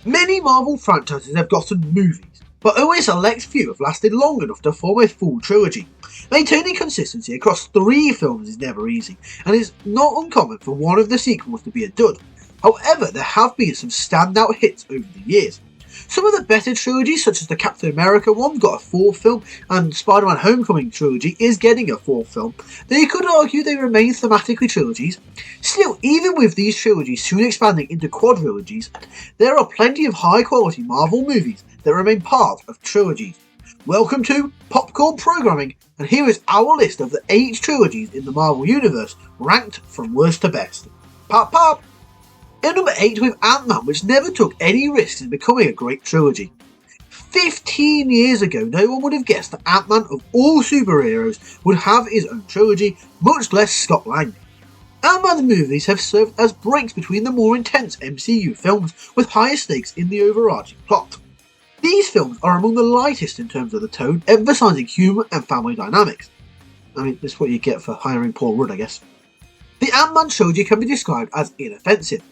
Many Marvel franchises have gotten movies, but only a select few have lasted long enough to form a full trilogy. Maintaining consistency across 3 films is never easy, and it's not uncommon for one of the sequels to be a dud. However, there have been some standout hits over the years. Some of the better trilogies, such as the Captain America one, got a 4th film, and Spider-Man Homecoming trilogy is getting a 4th film. Though you could argue they remain thematically trilogies. Still, even with these trilogies soon expanding into quadrilogies, there are plenty of high-quality Marvel movies that remain part of trilogies. Welcome to Popcorn Programming, and here is our list of the 8 trilogies in the Marvel Universe, ranked from worst to best. Pop pop! In number 8 with Ant-Man, which never took any risks in becoming a great trilogy. 15 years ago, no one would have guessed that Ant-Man of all superheroes would have his own trilogy, much less Scott Lang. Ant-Man's movies have served as breaks between the more intense MCU films with higher stakes in the overarching plot. These films are among the lightest in terms of the tone, emphasising humour and family dynamics. I mean, that's what you get for hiring Paul Rudd, I guess. The Ant-Man trilogy can be described as inoffensive.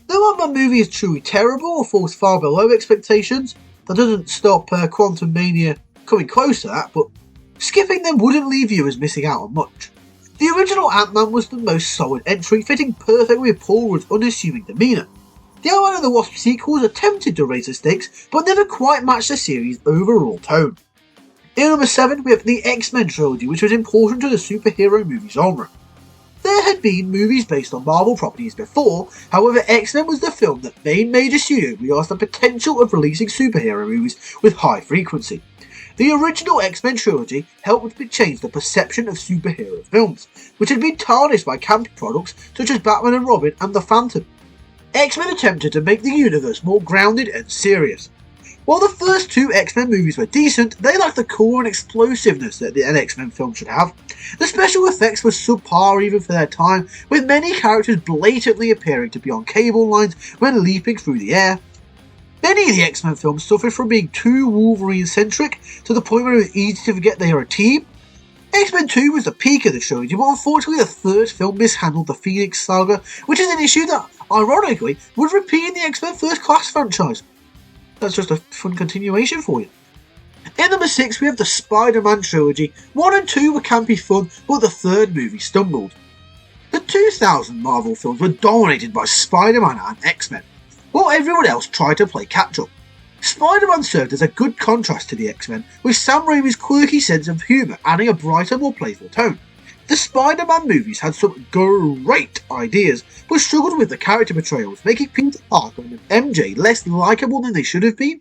No Ant-Man movie is truly terrible or falls far below expectations. That doesn't stop Quantum Mania coming close to that, but skipping them wouldn't leave viewers missing out on much. The original Ant-Man was the most solid entry, fitting perfectly with Paul Rudd's unassuming demeanour. The Ant-Man and the Wasp sequels attempted to raise the stakes, but never quite matched the series' overall tone. In number 7 we have the X-Men trilogy, which was important to the superhero movie genre. There had been movies based on Marvel properties before, however X-Men was the film that made major studios realize the potential of releasing superhero movies with high frequency. The original X-Men trilogy helped to change the perception of superhero films, which had been tarnished by campy products such as Batman and Robin and The Phantom. X-Men attempted to make the universe more grounded and serious. While the first 2 X-Men movies were decent, they lacked the core and explosiveness that an X-Men film should have. The special effects were subpar even for their time, with many characters blatantly appearing to be on cable lines when leaping through the air. Many of the X-Men films suffered from being too Wolverine-centric, to the point where it was easy to forget they are a team. X-Men 2 was the peak of the trilogy, but unfortunately the 3rd film mishandled the Phoenix Saga, which is an issue that, ironically, would repeat in the X-Men First Class franchise. That's just a fun continuation for you. In number 6 we have the Spider-Man trilogy. 1 and 2 were campy fun, but the 3rd movie stumbled. The 2000 Marvel films were dominated by Spider-Man and X-Men, while everyone else tried to play catch-up. Spider-Man served as a good contrast to the X-Men, with Sam Raimi's quirky sense of humour adding a brighter, more playful tone. The Spider-Man movies had some great ideas, but struggled with the character portrayals, making Peter Parker and MJ less likeable than they should have been.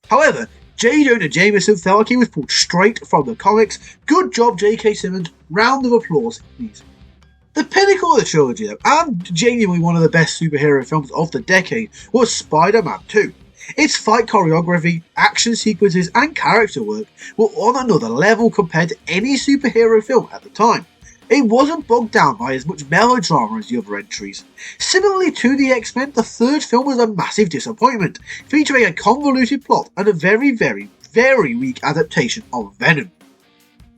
However, J. Jonah Jameson felt like he was pulled straight from the comics. Good job, J.K. Simmons. Round of applause, please. The pinnacle of the trilogy, though, and genuinely one of the best superhero films of the decade, was Spider-Man 2. Its fight choreography, action sequences, and character work were on another level compared to any superhero film at the time. It wasn't bogged down by as much melodrama as the other entries. Similarly to the X-Men, the 3rd film was a massive disappointment, featuring a convoluted plot and a very weak adaptation of Venom.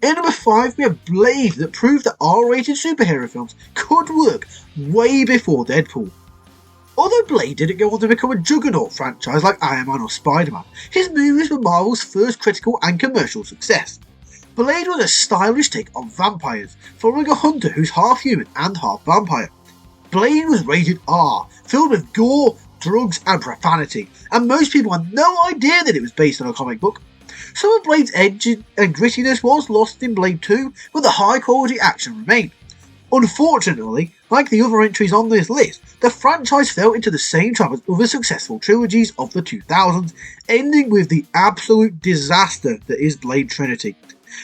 In number 5 we have Blade, that proved that R-rated superhero films could work way before Deadpool. Although Blade didn't go on to become a juggernaut franchise like Iron Man or Spider-Man, his movies were Marvel's first critical and commercial success. Blade was a stylish take on vampires, following a hunter who's half human and half vampire. Blade was rated R, filled with gore, drugs and profanity, and most people had no idea that it was based on a comic book. Some of Blade's edge and grittiness was lost in Blade 2, but the high quality action remained. Unfortunately, like the other entries on this list, the franchise fell into the same trap as other successful trilogies of the 2000s, ending with the absolute disaster that is Blade Trinity.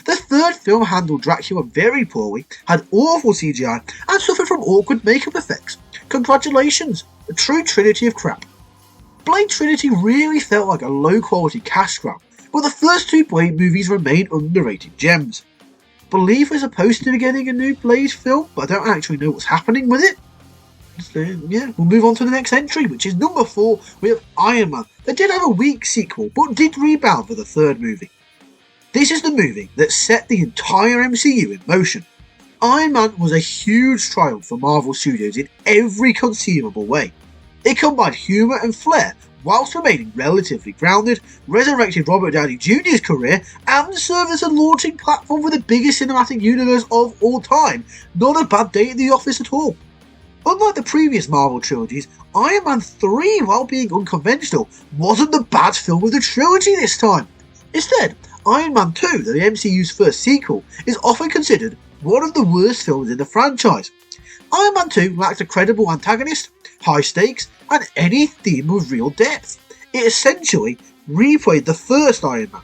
The 3rd film handled Dracula very poorly, had awful CGI, and suffered from awkward makeup effects. Congratulations, a true trinity of crap. Blade Trinity really felt like a low quality cash grab, but the first 2 Blade movies remain underrated gems. I believe we're supposed to be getting a new Blade film, but I don't actually know what's happening with it. So, yeah, we'll move on to the next entry, which is number 4. We have Iron Man. They did have a weak sequel, but did rebound for the 3rd movie. This is the movie that set the entire MCU in motion. Iron Man was a huge triumph for Marvel Studios in every conceivable way. It combined humour and flair whilst remaining relatively grounded, resurrected Robert Downey Jr.'s career, and served as a launching platform for the biggest cinematic universe of all time. Not a bad day at the office at all. Unlike the previous Marvel trilogies, Iron Man 3, while being unconventional, wasn't the bad film of the trilogy this time. Instead, Iron Man 2, the MCU's first sequel, is often considered one of the worst films in the franchise. Iron Man 2 lacked a credible antagonist, high stakes, and any theme of real depth. It essentially replayed the first Iron Man.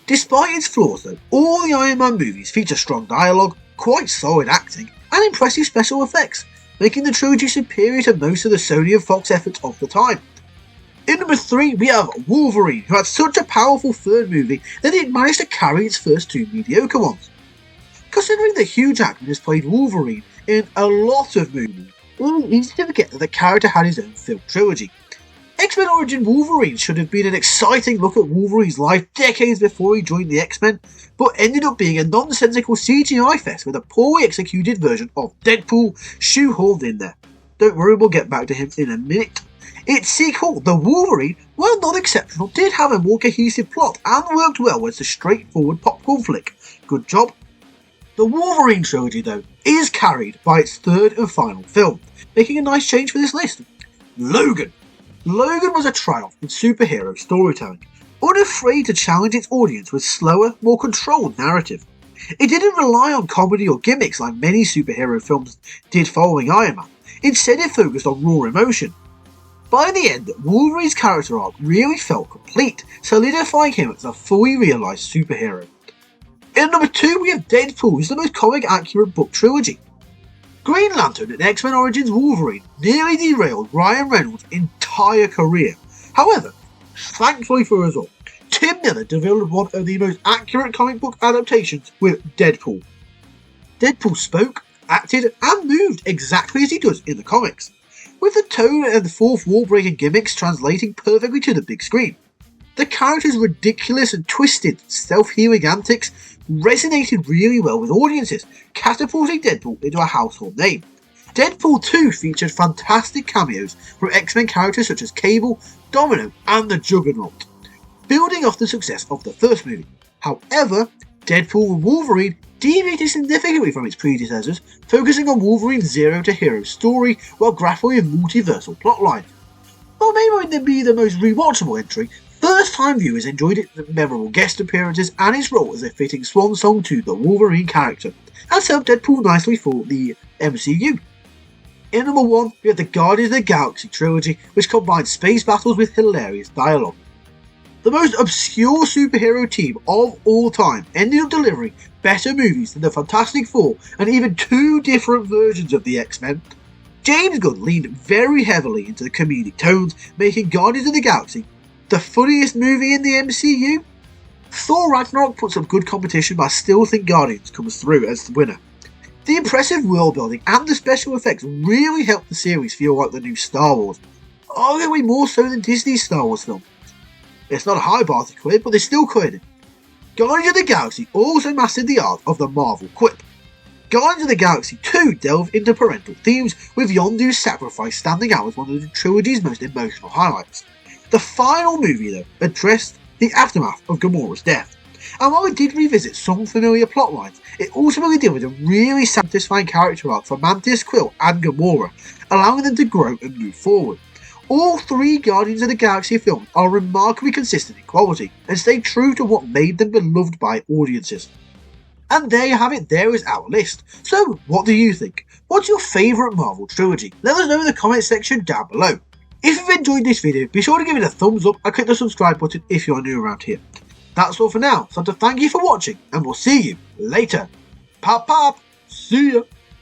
Despite its flaws though, all the Iron Man movies feature strong dialogue, quite solid acting, and impressive special effects, making the trilogy superior to most of the Sony and Fox efforts of the time. In number 3 we have Wolverine, who had such a powerful third movie that it managed to carry its first two mediocre ones. Considering that Hugh Jackman has played Wolverine in a lot of movies, it's easy to forget that the character had his own film trilogy. X-Men Origin Wolverine should have been an exciting look at Wolverine's life decades before he joined the X-Men, but ended up being a nonsensical CGI fest with a poorly executed version of Deadpool shoehorned in there. Don't worry, we'll get back to him in a minute. Its sequel, The Wolverine, while not exceptional, did have a more cohesive plot and worked well as a straightforward popcorn flick. Good job. The Wolverine trilogy, though, is carried by its third and final film, making a nice change for this list. Logan. Logan was a triumph in superhero storytelling, unafraid to challenge its audience with slower, more controlled narrative. It didn't rely on comedy or gimmicks like many superhero films did following Iron Man. Instead, it focused on raw emotion. By the end, Wolverine's character arc really felt complete, solidifying him as a fully realised superhero. In number 2 we have Deadpool, who's the most comic accurate book trilogy. Green Lantern and X-Men Origins Wolverine nearly derailed Ryan Reynolds' entire career. However, thankfully for us all, Tim Miller developed one of the most accurate comic book adaptations with Deadpool. Deadpool spoke, acted, and moved exactly as he does in the comics, with the tone and the fourth wall-breaking gimmicks translating perfectly to the big screen. The character's ridiculous and twisted, self-healing antics resonated really well with audiences, catapulting Deadpool into a household name. Deadpool 2 featured fantastic cameos from X-Men characters such as Cable, Domino, and the Juggernaut, building off the success of the first movie. However, Deadpool and Wolverine deviated significantly from its predecessors, focusing on Wolverine's zero-to-hero story while grappling with multiversal plotlines. While it may not be the most rewatchable entry, first-time viewers enjoyed its memorable guest appearances and his role as a fitting swan song to the Wolverine character, and served Deadpool nicely for the MCU. In number 1, we have the Guardians of the Galaxy trilogy, which combined space battles with hilarious dialogue. The most obscure superhero team of all time ended up delivering better movies than the Fantastic Four and even 2 different versions of the X-Men. James Gunn leaned very heavily into the comedic tones, making Guardians of the Galaxy the funniest movie in the MCU. Thor Ragnarok puts up good competition, but I still think Guardians comes through as the winner. The impressive world building and the special effects really helped the series feel like the new Star Wars, arguably more so than Disney's Star Wars film. It's not a high bar to clear, but they still cleared it. Guardians of the Galaxy also mastered the art of the Marvel quip. Guardians of the Galaxy 2 delved into parental themes, with Yondu's sacrifice standing out as one of the trilogy's most emotional highlights. The final movie, though, addressed the aftermath of Gamora's death, and while it did revisit some familiar plotlines, it ultimately delivered a really satisfying character arc for Mantis, Quill, and Gamora, allowing them to grow and move forward. All 3 Guardians of the Galaxy films are remarkably consistent in quality, and stay true to what made them beloved by audiences. And there you have it, there is our list. So, what do you think? What's your favourite Marvel trilogy? Let us know in the comment section down below. If you've enjoyed this video, be sure to give it a thumbs up and click the subscribe button if you're new around here. That's all for now, so to thank you for watching, and we'll see you later. Pop pop, see ya.